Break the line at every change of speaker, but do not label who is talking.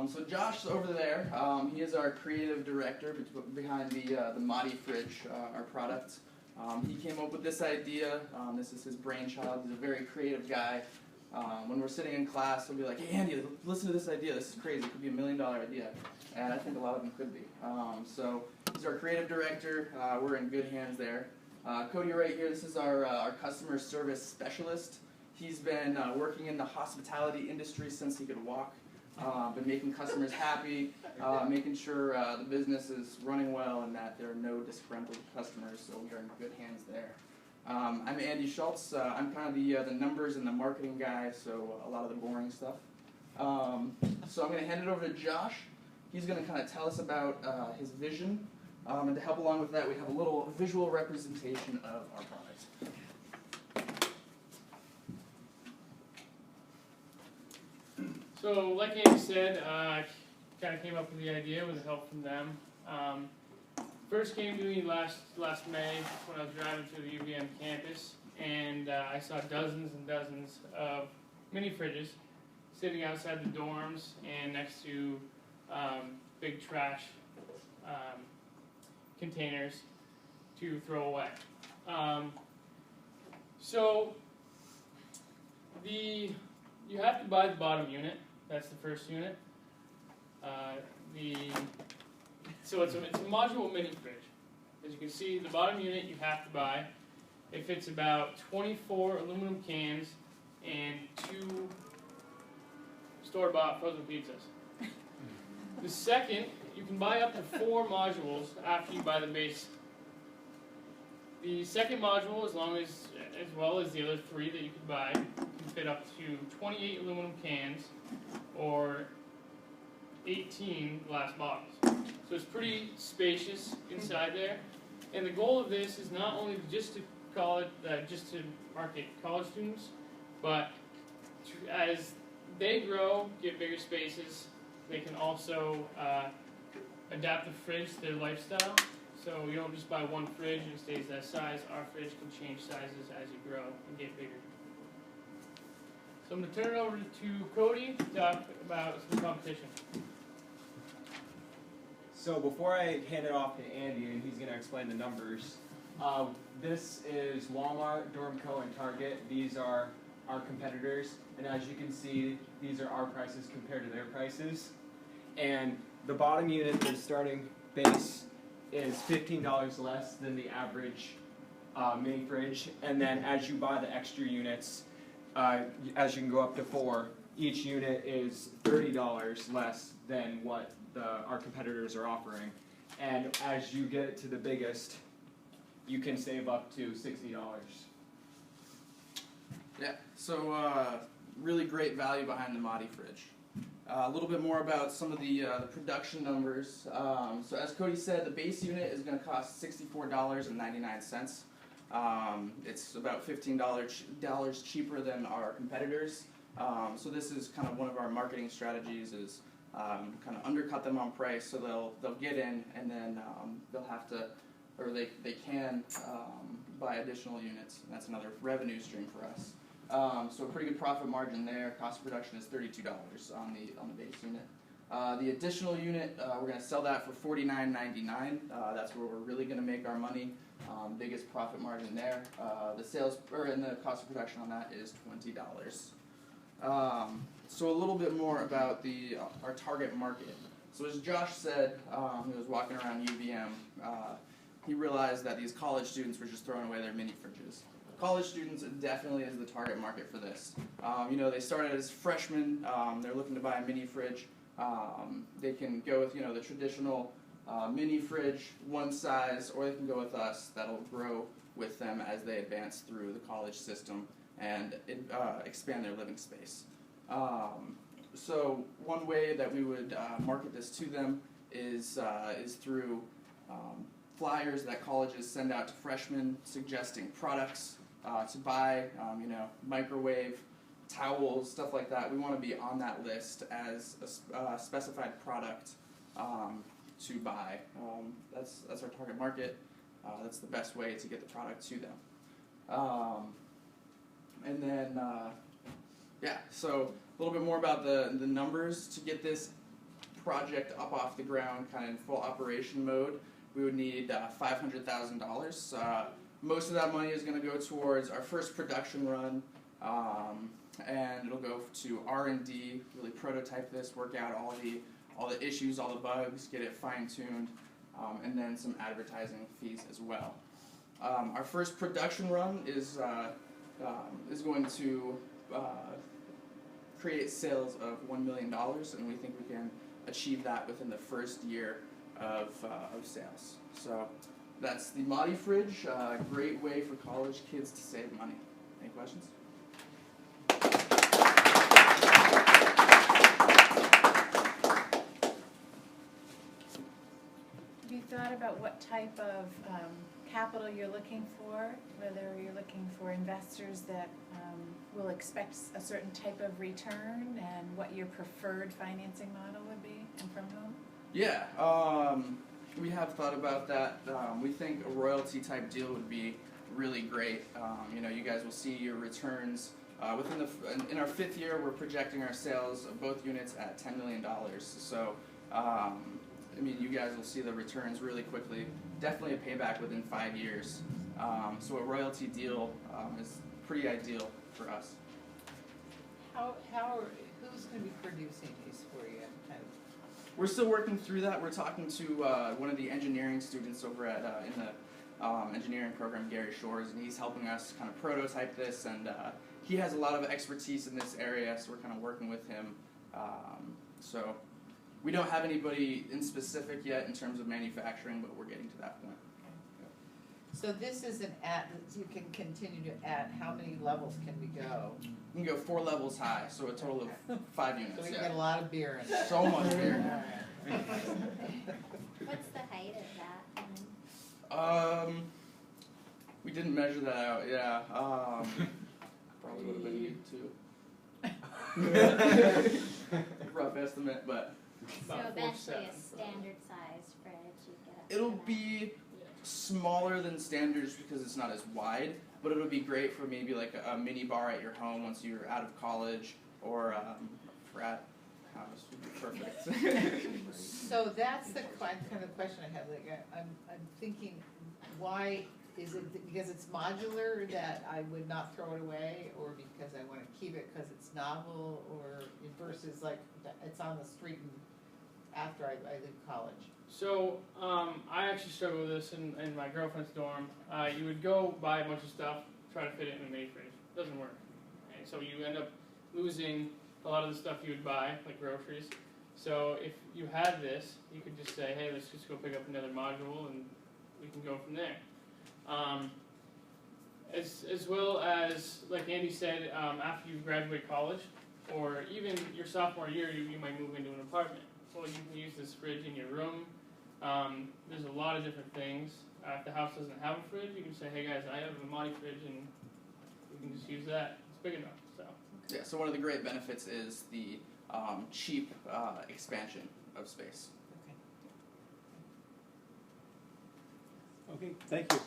So Josh over there, he is our creative director behind the ModFridge, our product. He came up with this idea. This is his brainchild. He's a very creative guy. When we're sitting in class, he'll be like, "Hey Andy, listen to this idea. This is crazy. It could be $1 million idea." And I think a lot of them could be. So he's our creative director. We're in good hands there. Cody right here, this is our customer service specialist. He's been working in the hospitality industry since he could walk. Been making customers happy, making sure the business is running well and that there are no disgruntled customers, so we are in good hands there. I'm Andy Schultz. I'm kind of the numbers and the marketing guy, so a lot of the boring stuff. So I'm going to hand it over to Josh. He's going to kind of tell us about his vision, and to help along with that, we have a little visual representation of our product.
So, like Andy said, I kind of came up with the idea with help from them. First came to me last May when I was driving through the UVM campus, and I saw dozens and dozens of mini fridges sitting outside the dorms and next to big trash containers to throw away. So you have to buy the bottom unit. That's the first unit. So it's a modular mini fridge. As you can see, the bottom unit you have to buy. It fits about 24 aluminum cans and 2 store-bought frozen pizzas. The second, you can buy up to 4 modules after you buy the base. The second module, as well as the other 3 that you could buy, can fit up to 28 aluminum cans or 18 glass bottles. So it's pretty spacious inside there. And the goal of this is not only just to market college students, but as they grow, get bigger spaces, they can also adapt the fridge to their lifestyle. So you don't just buy one fridge and it stays that size. Our fridge can change sizes as you grow and get bigger. So I'm going to turn it over to Cody to talk about some competition.
So before I hand it off to Andy, and he's going to explain the numbers, this is Walmart, Dormco, and Target. These are our competitors, and as you can see, these are our prices compared to their prices. And the bottom unit, the starting base, is $15 less than the average mini fridge, and then as you buy the extra units, as you can go up to 4, each unit is $30 less than what our competitors are offering. And as you get to the biggest, you can save up to $60.
Yeah, so really great value behind the ModFridge. A little bit more about some of the production numbers. So as Cody said, the base unit is going to cost $64.99. It's about $15 cheaper than our competitors. So this is kind of one of our marketing strategies, is kind of undercut them on price, so they'll get in, and then they'll have to, or they can buy additional units, and that's another revenue stream for us. So a pretty good profit margin there. Cost of production is $32 on the base unit. The additional unit, we're going to sell that for $49.99. That's where we're really going to make our money. Biggest profit margin there. And the cost of production on that is $20. So a little bit more about our target market. So as Josh said, he was walking around UVM. He realized that these college students were just throwing away their mini fridges. College students definitely is the target market for this. They started as freshmen. They're looking to buy a mini fridge. They can go with the traditional mini fridge, one size, or they can go with us. That'll grow with them as they advance through the college system and expand their living space. So one way that we would market this to them is through flyers that colleges send out to freshmen suggesting products to buy, microwave, towels, stuff like that. We want to be on that list as a specified product to buy. That's our target market. That's the best way to get the product to them. And then, so a little bit more about the numbers. To get this project up off the ground, kind of in full operation mode, we would need $500,000. Most of that money is going to go towards our first production run, and it'll go to R&D, really prototype this, work out all the issues, all the bugs, get it fine-tuned, and then some advertising fees as well. Our first production run is going to create sales of $1 million, and we think we can achieve that within the first year of sales. So that's the ModFridge, great way for college kids to save money. Any questions?
Have you thought about what type of capital you're looking for? Whether you're looking for investors that will expect a certain type of return, and what your preferred financing model would be, and from whom?
Yeah, we have thought about that. We think a royalty type deal would be really great. You guys will see your returns in our 5th year. We're projecting our sales of both units at $10 million. So, you guys will see the returns really quickly. Definitely a payback within 5 years. So a royalty deal is pretty ideal for us.
Who's going to be producing these for you?
We're still working through that. We're talking to one of the engineering students over at in the engineering program, Gary Shores, and he's helping us kind of prototype this, and he has a lot of expertise in this area, so we're kind of working with him. So we don't have anybody in specific yet in terms of manufacturing, but we're getting to that point.
So this is you can continue to add, how many levels can we go?
You can go 4 levels high, so a total of 5 units.
So we can get a lot of beer in there.
So much beer.
What's the height of that one?
We didn't measure that out, yeah. Probably would have been 2. Rough estimate, but
So
About
eventually
4'7".
a standard sized fridge you get up
it'll
to that.
be smaller than standards because it's not as wide, but it'll be great for maybe like a mini bar at your home once you're out of college, or a frat house would be perfect.
So that's the kind of question I have. Like I'm thinking, why is it because it's modular that I would not throw it away, or because I want to keep it because it's novel, or versus like it's on the street and after I leave college?
So, I actually struggle with this in my girlfriend's dorm. You would go buy a bunch of stuff, try to fit it in a mini fridge. It doesn't work. Okay? So you end up losing a lot of the stuff you would buy, like groceries. So if you had this, you could just say, hey, let's just go pick up another module and we can go from there. As well as, like Andy said, after you graduate college, or even your sophomore year, you might move into an apartment. Well, you can use this fridge in your room. There's a lot of different things. If the house doesn't have a fridge, you can say, hey guys, I have a ModFridge, and we can just use that. It's big enough. So
Yeah, so one of the great benefits is the cheap expansion of space.
Okay.
Okay, thank you.